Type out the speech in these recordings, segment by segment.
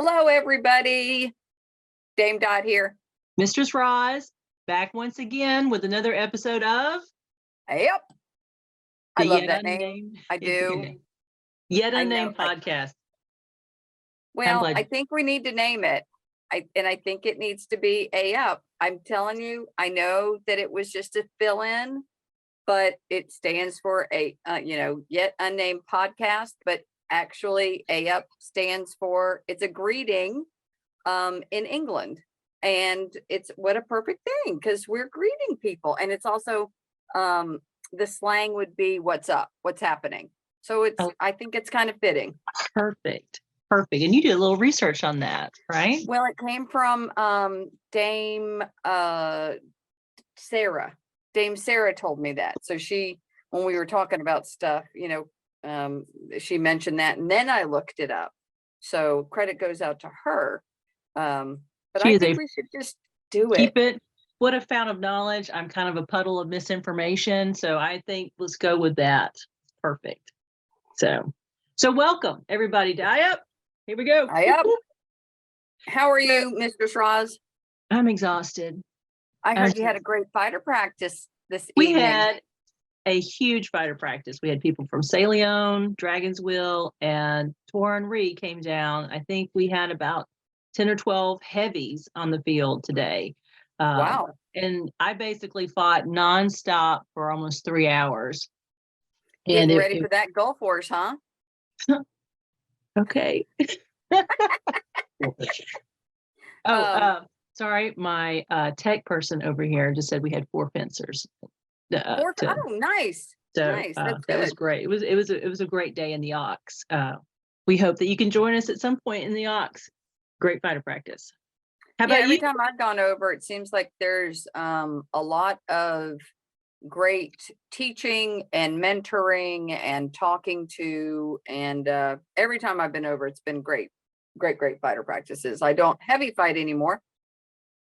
Hello, everybody. Dame Dot here. Mistress Roz, back once again with another episode of Yep. I the love Yet that name. Unnamed. I It's a good do. name. Yet I Unnamed know. podcast. Well, glad- I think we need to name it. I think it needs to be Up. I'm telling you, I know that it was just a fill-in, but it stands for Yet Unnamed podcast. But actually, Up stands for, it's a greeting in England. And it's what a perfect thing, because we're greeting people. And it's also the slang would be what's up, what's happening. So it's I think it's kind of fitting. Perfect. And you did a little research on that, right? Well, it came from Dame Sarah. Dame Sarah told me that. So when we were talking about stuff, she mentioned that, and then I looked it up. So credit goes out to her. But I think we should just do it. Keep it. What a fount of knowledge. I'm kind of a puddle of misinformation. So I think let's go with that. Perfect. So welcome everybody to Up. Here we go. Up. How are you, Mistress Roz? I'm exhausted. I heard you had a great fighter practice this evening. We evening. had a huge fighter practice. We had people from Leon, Dragon's Will, and Toranri came down. I think we had about 10 or 12 heavies on the field today. Wow. And I basically fought nonstop for almost 3 hours. Getting ready for that Gulf Wars, huh? Okay. Sorry. My tech person over here just said we had 4 fencers. Nice. So nice. That was great. It was a great day in the Ox. We hope that you can join us at some point in the Ox. Great fighter practice. How about every you? time I've gone over, it seems like there's a lot of great teaching and mentoring and talking to, and every time I've been over, it's been great fighter practices. I don't heavy fight anymore.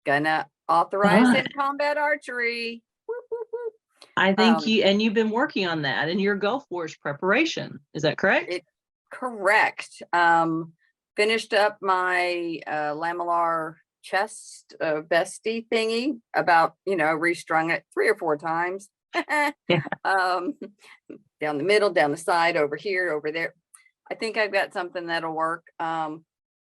Gonna authorize in combat archery. Whoop, whoop, whoop. I think you've been working on that in your Gulf Wars preparation. Is that correct? Correct. Finished up my lamellar chest bestie thingy, about restrung it 3 or 4 times. Yeah. Down the middle, down the side, over here, over there. I think I've got something that'll work.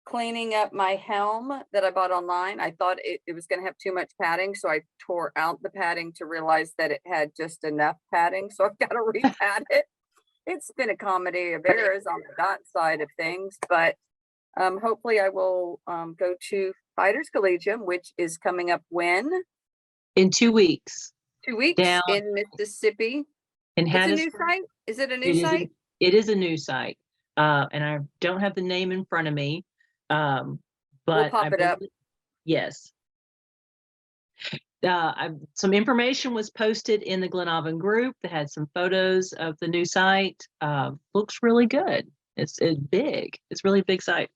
Cleaning up my helm that I bought online. I thought it was going to have too much padding, so I tore out the padding to realize that it had just enough padding, so I've got to repad it. It's been a comedy of errors on the dot side of things, but hopefully I will go to Fighters Collegium, which is coming up when? In 2 weeks. 2 weeks in Mississippi. It's a new site? Is it a new site? It is a new site. And I don't have the name in front of me. But we'll pop it up. Yes. Some information was posted in the Gleann Abhann group that had some photos of the new site. Looks really good. It's big. It's really big site.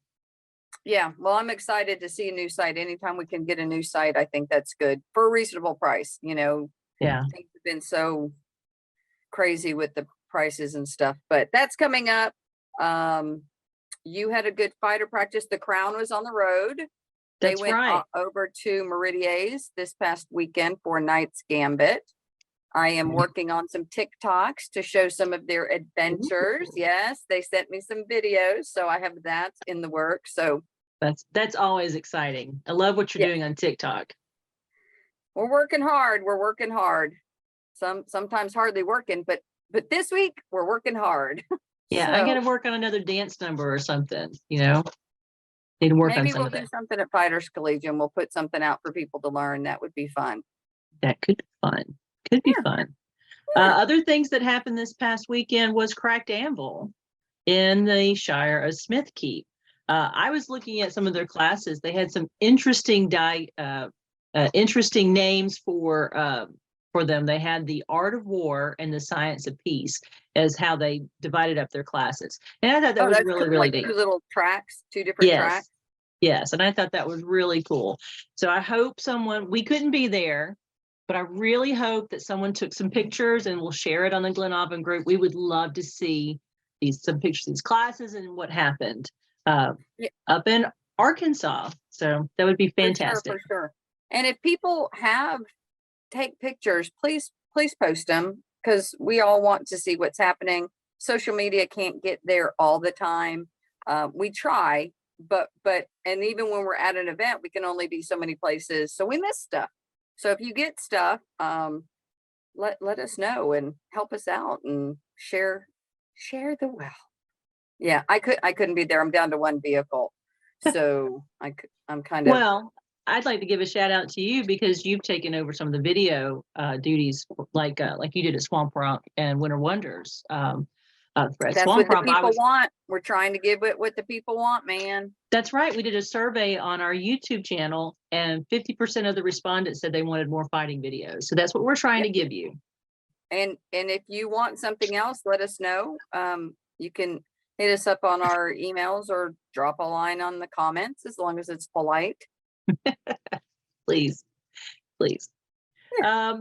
Yeah, well, I'm excited to see a new site. Anytime we can get a new site, I think that's good for a reasonable price. Yeah, things have been so crazy with the prices and stuff, but that's coming up. You had a good fighter practice. The Crown was on the road. They went over to Meridier's this past weekend for Knight's Gambit. I am working on some TikToks to show some of their adventures. Yes, they sent me some videos, so I have that in the works. So that's always exciting. I love what you're doing on TikTok. We're working hard. Sometimes hardly working, but this week we're working hard. Yeah, I got to work on another dance number or something. Need to work on maybe some we'll of that. do something at Fighters Collegium. We'll put something out for people to learn. That would be fun. That could be fun. Be fun. Yeah. Other things that happened this past weekend was Cracked Anvil in the Shire of Smithkeep. I was looking at some of their classes. They had some interesting names for them. They had the Art of War and the Science of Peace as how they divided up their classes. And I thought that was really, really neat. 2 little tracks, 2 different tracks. Yes, and I thought that was really cool. So I hope we couldn't be there, but I really hope that someone took some pictures and will share it on the Gleann Abhann group. We would love to see some pictures of these classes and what happened. Up in Arkansas. So that would be fantastic. For sure. And if people take pictures, please post them, because we all want to see what's happening. Social media can't get there all the time. We try, but and even when we're at an event, we can only be so many places, so we miss stuff. So if you get stuff, let us know and help us out and share the wealth. Yeah, I couldn't be there. I'm down to one vehicle, so I'm kind of. Well, I'd like to give a shout out to you because you've taken over some of the video duties, like you did at Swamp Rock and Winter Wonders. That's what the people want. We're trying to give it what the people want, man. That's right. We did a survey on our YouTube channel, and 50% of the respondents said they wanted more fighting videos. So that's what we're trying to give you. And if you want something else, let us know. You can hit us up on our emails or drop a line on the comments, as long as it's polite. Please. Yeah.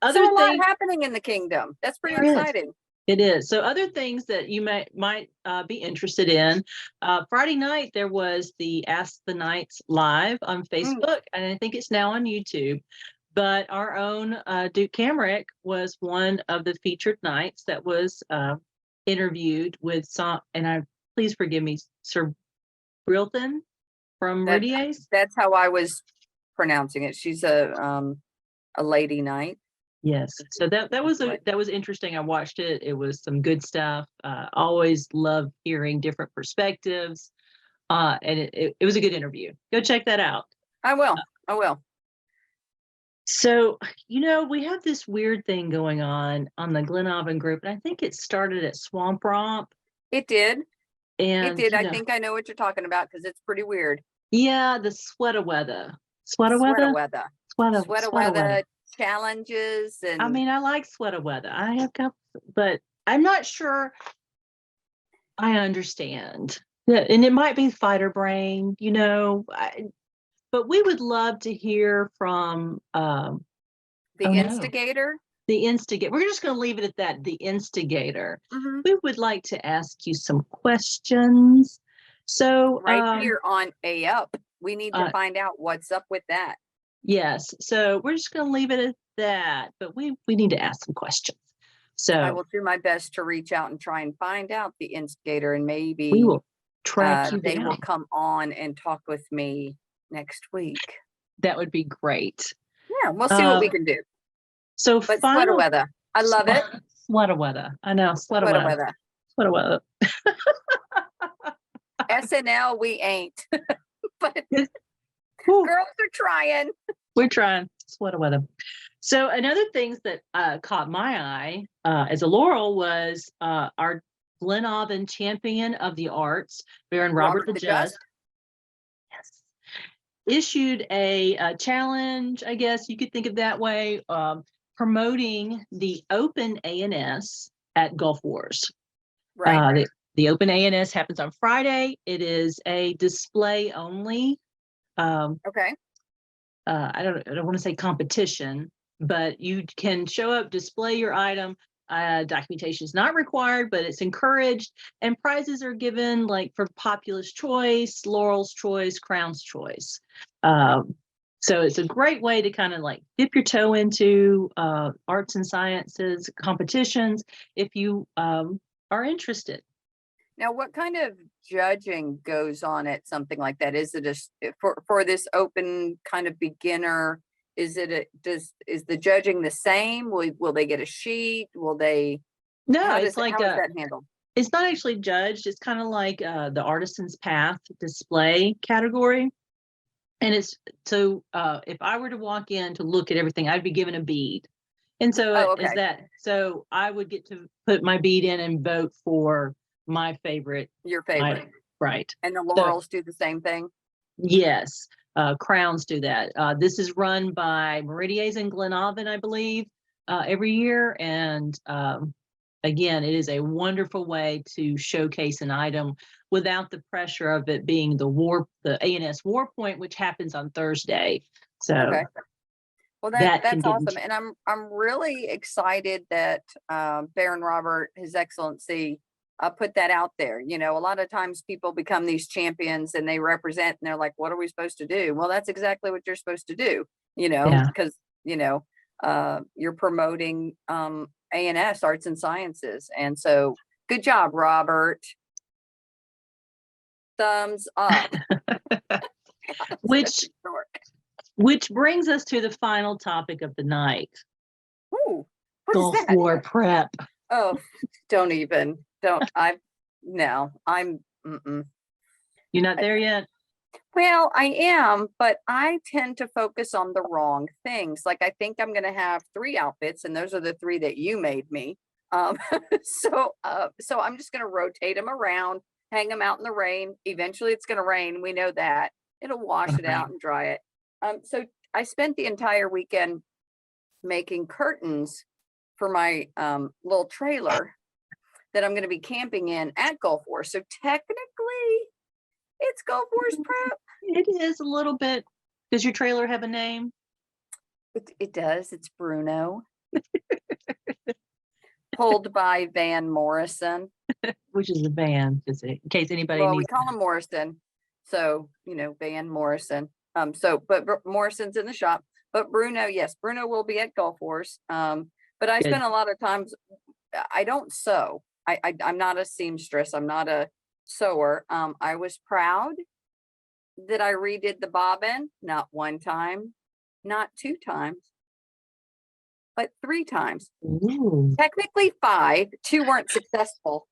Other so a lot happening in the kingdom. That's pretty exciting. It is. So other things that you might be interested in. Friday night, there was the Ask the Knights live on Facebook, and I think it's now on YouTube. But our own Duke Camerick was one of the featured knights that was interviewed with please forgive me, Sir Brilton from Meridies. That's how I was pronouncing it. She's a lady knight. Yes. So that was interesting. I watched it. It was some good stuff. Always love hearing different perspectives. And it was a good interview. Go check that out. I will. So, we have this weird thing going on the Gleann Abhann group, and I think it started at Swamp Romp. It did. And it did. I think I know what you're talking about, because it's pretty weird. Yeah, the sweat-a-weather challenges. And I mean, I like sweat-a-weather. I have got, but I'm not sure I understand. Yeah, and it might be fighter brain, but we would love to hear from the instigator. The instigator. We're just going to leave it at that. The instigator. Mm-hmm. We would like to ask you some questions. So here on Up, we need to find out what's up with that. Yes. So we're just going to leave it at that, but we need to ask some questions. So I will do my best to reach out and try and find out the instigator, and maybe we will track you they down. will come on and talk with me next week. That would be great. Yeah, we'll see what we can do. So but sweater weather. I love it. Sweater weather. I know. Sweater weather. Sweater weather. SNL, we ain't. But girls are trying. We're trying. Sweater weather. So another things that caught my eye as a laurel was our Gleann Abhann champion of the arts, Baron Robert the Just. Yes. Issued a challenge, I guess you could think of that way, promoting the Open ANS at Gulf Wars. Right. The Open ANS happens on Friday. It is a display only. Okay. I don't want to say competition, but you can show up, display your item. Documentation is not required, but it's encouraged, and prizes are given like for Populous Choice, Laurel's Choice, Crown's Choice. So it's a great way to kind of like dip your toe into arts and sciences competitions if you are interested. Now, what kind of judging goes on at something like that? Is it for this open kind of beginner? Is the judging the same? Will they get a sheet? Will they? No, how it's is that handled? It's not actually judged. It's kind of like the Artisan's Path display category. And it's so if I were to walk in to look at everything, I'd be given a bead. And so so I would get to put my bead in and vote for my favorite. Your favorite. Right. And the laurels do the same thing? Yes. Crowns do that. This is run by Meridies and Gleann Abhann, I believe, every year. And again, it is a wonderful way to showcase an item without the pressure of it being the ANS War Point, which happens on Thursday. So okay. Well, that's awesome. And I'm really excited that Baron Robert, His Excellency, put that out there. You know, a lot of times people become these champions and they represent and they're like, what are we supposed to do? Well, that's exactly what you're supposed to do, you know, Yeah. because, you know, you're promoting A&S, arts and sciences. And so good job, Robert. Thumbs up. Which brings us to the final topic of the night. Ooh, what is Gulf that? War prep. Oh, don't even. Don't. I'm You're not there yet? Well, I am, but I tend to focus on the wrong things. Like I think I'm going to have 3 outfits, and those are the 3 that you made me. So I'm just going to rotate them around, hang them out in the rain. Eventually, it's going to rain. We know that. It'll wash it out and dry it. So I spent the entire weekend making curtains for my little trailer that I'm going to be camping in at Gulf War. So technically, it's Gulf War's prep. It is a little bit. Does your trailer have a name? It does. It's Bruno. Pulled by Van Morrison. Which is a van, in case anybody Well, we needs. call him Morrison. So, you know, Van Morrison. But Morrison's in the shop. But Bruno, yes, Bruno will be at Gulf Wars. But I spent a lot of times, I don't sew. I'm not a seamstress. I'm not a sewer. I was proud that I redid the bobbin, not 1 time, not 2 times, but 3 times. Ooh. Technically 5, 2 weren't successful.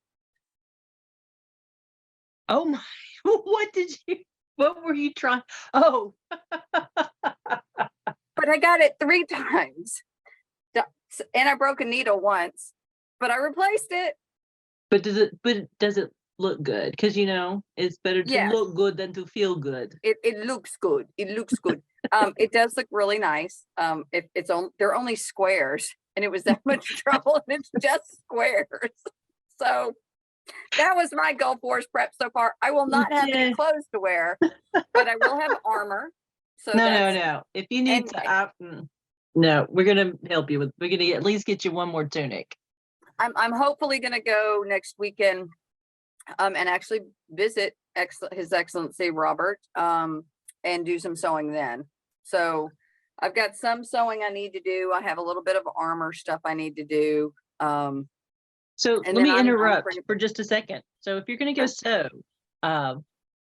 Oh my, what were you trying? Oh. But I got it 3 times. And I broke a needle once, but I replaced it. But does it look good? Because you know, it's better to look good than to feel good. It looks good. It looks good. It does look really nice. They're only squares, and it was that much trouble, and it's just squares. So that was my Gulf Wars prep so far. I will not have any clothes to wear, but I will have armor. So no. If you need no, we're gonna help you with. We're gonna at least get you 1 more tunic. I'm hopefully gonna go next weekend, and actually visit His Excellency Robert, and do some sewing then. So I've got some sewing I need to do. I have a little bit of armor stuff I need to do. So let me interrupt for just a second. So if you're going to go sew,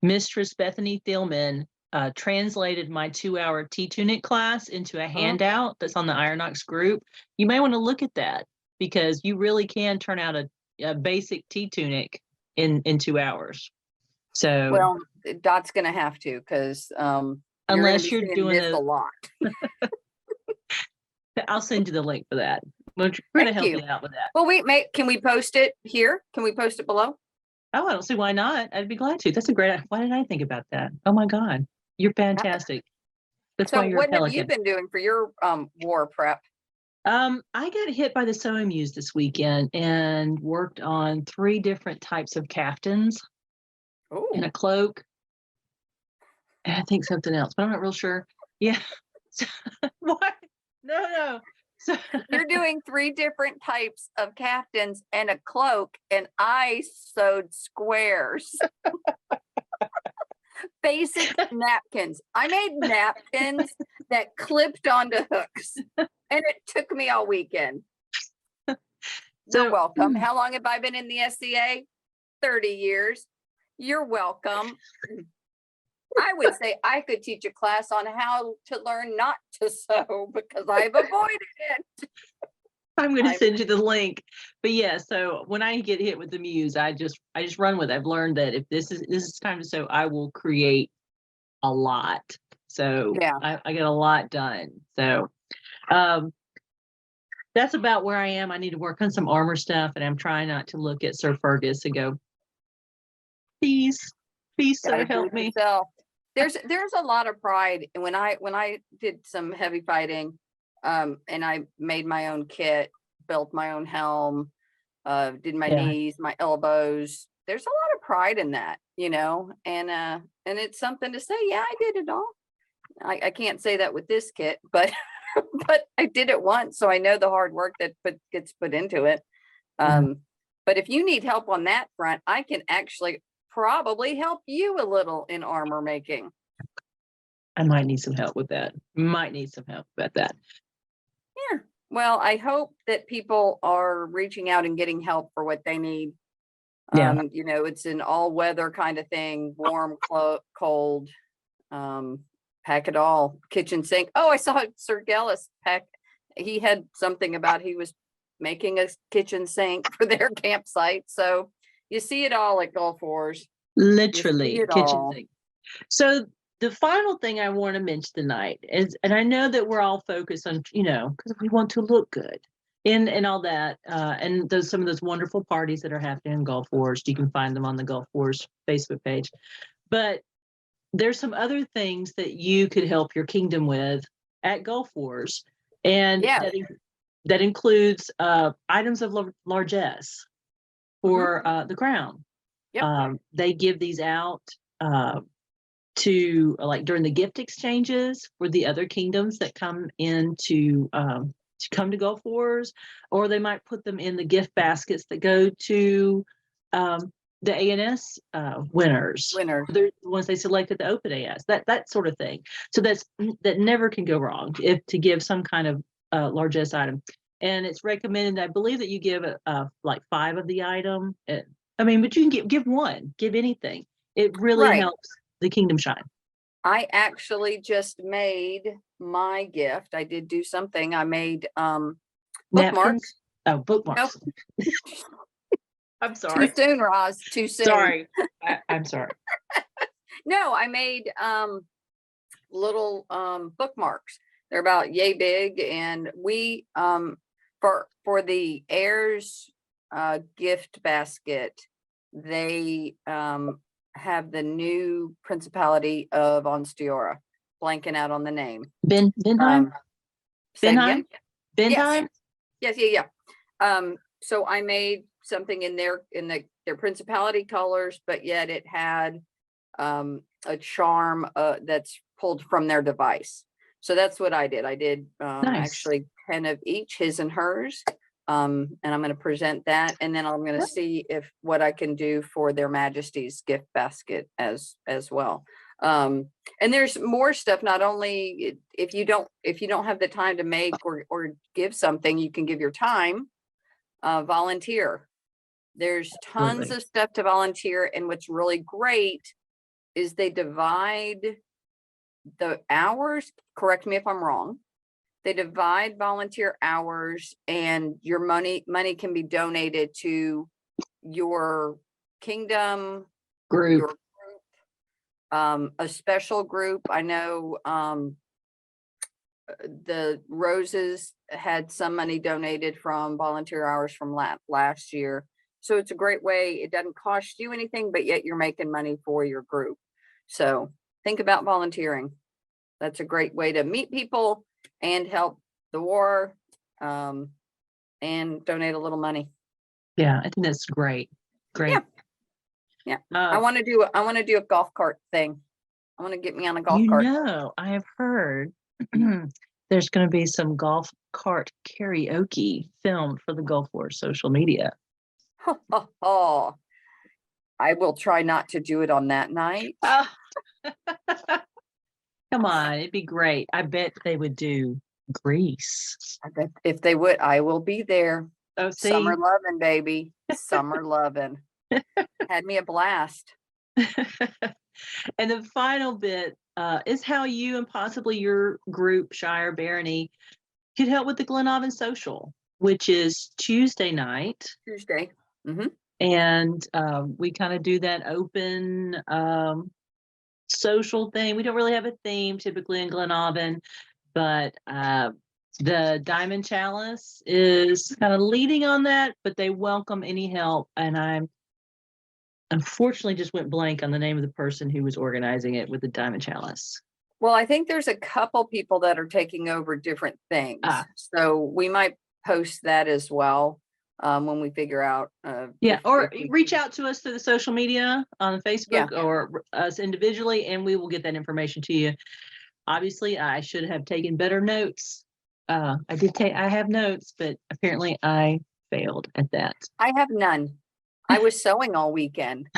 Mistress Bethany Theilman translated my 2-hour T Tunic class into a handout that's on the Ironox group. You may want to look at that because you really can turn out a basic T Tunic in 2 hours. So well, Dot's going to have to because unless you're doing this a lot. I'll send you the link for that. We're going to help you out with that. Well, can we post it here? Can we post it below? Oh, I don't see why not. I'd be glad to. That's a great. Why didn't I think about that? Oh my God, you're fantastic. That's why you're what have you been doing for your war prep? I got hit by the sewing muse this weekend and worked on 3 different types of caftans and a cloak. And I think something else, but I'm not real sure. Yeah. What? No. So you're doing 3 different types of caftans and a cloak, and I sewed squares. Basic napkins. I made napkins that clipped onto hooks, and it took me all weekend. You're welcome. How long have I been in the SCA? 30 years. You're welcome. I would say I could teach a class on how to learn not to sew because I've avoided it. I'm going to send you the link. But yeah, so when I get hit with the muse, I just run with it. I've learned that if this is time to sew, I will create a lot. So yeah, I get a lot done. So that's about where I am. I need to work on some armor stuff, and I'm trying not to look at Sir Fergus and go, please, sir, help me. There's a lot of pride when I did some heavy fighting, and I made my own kit, built my own helm, did my knees, my elbows. There's a lot of pride in that, you know, and it's something to say, yeah, I did it all. I can't say that with this kit, but but I did it once, so I know the hard work that gets put into it. But if you need help on that front, I can actually probably help you a little in armor making. I might need some help with that. Might need some help with that. Yeah. Well, I hope that people are reaching out and getting help for what they need. Yeah. You know, it's an all weather kind of thing, warm, cold, pack it all, kitchen sink. Oh, I saw Sir Gellis pack. He had something about he was making a kitchen sink for their campsite. So you see it all at Gulf Wars. Literally kitchen all. sink. So the final thing I want to mention tonight is, and I know that we're all focused on, you know, because we want to look good and all that. And those some of those wonderful parties that are happening in Gulf Wars. You can find them on the Gulf Wars Facebook page. But there's some other things that you could help your kingdom with at Gulf Wars. And Yeah. that includes items of largesse for the crown. Yep. They give these out to like during the gift exchanges for the other kingdoms that come in to come to Gulf Wars, or they might put them in the gift baskets that go to the ANS winners. They're the ones they selected the open AS, that sort of thing. So that never can go wrong if to give some kind of largesse item. And it's recommended, I believe, that you give like 5 of the item. I mean, but you can give one, give anything. It really helps the kingdom shine. I actually just made my gift. I did do something. I made bookmarks. Napkins? Oh, bookmarks. Nope. I'm sorry. Too soon, Roz. Too soon. Sorry. I'm sorry. No, I made little bookmarks. They're about yay big, and we for the heirs gift basket, they have the new Principality of Onsteora, blanking out on the name. Vindheim? Vindheim? Vindheim? Yes. Yeah. So I made something in their Principality colors, but yet it had a charm that's pulled from their device. So that's what I did. I did actually 10 of each, his and hers. And I'm going to present that, and then I'm going to see what I can do for Their Majesties gift basket as well. And there's more stuff. Not only if you don't have the time to make or give something, you can give your time. Volunteer. There's tons of stuff to volunteer, and what's really great is they divide the hours. Correct me if I'm wrong. They divide volunteer hours, and your money can be donated to your kingdom group, your group, a special group. I know the Roses had some money donated from volunteer hours from last year. So it's a great way. It doesn't cost you anything, but yet you're making money for your group. So think about volunteering. That's a great way to meet people and help the war, and donate a little money. Yeah, I think that's great. Yeah. I want to do a golf cart thing. I want to get me on a golf cart. I have heard there's going to be some golf cart karaoke filmed for the Gulf Wars social media. Oh, I will try not to do it on that night. Come on, it'd be great. I bet they would do Grease. I bet if they would, I will be there. Oh, see? Summer loving, baby. Summer loving. Had me a blast. And the final bit is how you and possibly your group, Shire Barony, could help with the Gleann Abhann Social, which is Tuesday night. Mm-hmm. And we kind of do that open social thing. We don't really have a theme typically in Gleann Abhann, but the Diamond Chalice is kind of leading on that, but they welcome any help. And I'm unfortunately just went blank on the name of the person who was organizing it with the Diamond Chalice. Well, I think there's a couple people that are taking over different things. So we might post that as well when we figure out. Or reach out to us through the social media on Facebook or us individually, and we will get that information to you. Obviously, I should have taken better notes. I have notes, but apparently I failed at that. I have none. I was sewing all weekend.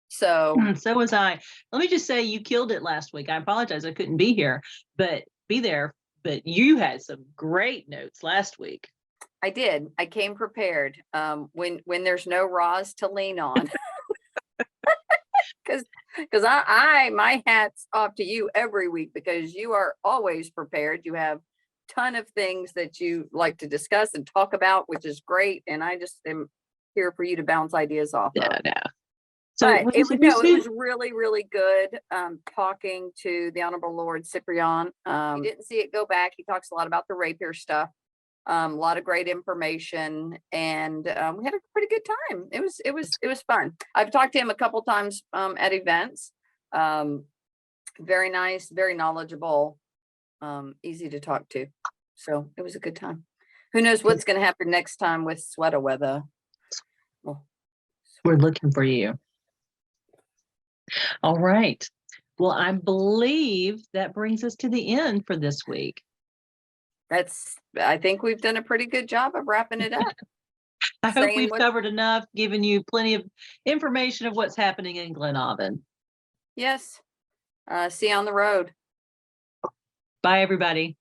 So So was I. Let me just say, you killed it last week. I apologize I couldn't be here, but you had some great notes last week. I did. I came prepared. When there's no Roz to lean on. Because my hat's off to you every week, because you are always prepared. You have a ton of things that you like to discuss and talk about, which is great. And I just am here for you to bounce ideas off of. Yeah. So it was really, really good talking to the Honorable Lord Cyprian. You didn't see it go back. He talks a lot about the rapier stuff. A lot of great information, and we had a pretty good time. It was fun. I've talked to him a couple times at events. Very nice, very knowledgeable, easy to talk to. So it was a good time. Who knows what's going to happen next time with sweater weather? Well, we're looking for you. All right. Well, I believe that brings us to the end for this week. I think we've done a pretty good job of wrapping it up. I hope we've covered enough, given you plenty of information of what's happening in Gleann Abhann. Yes. See you on the road. Bye, everybody.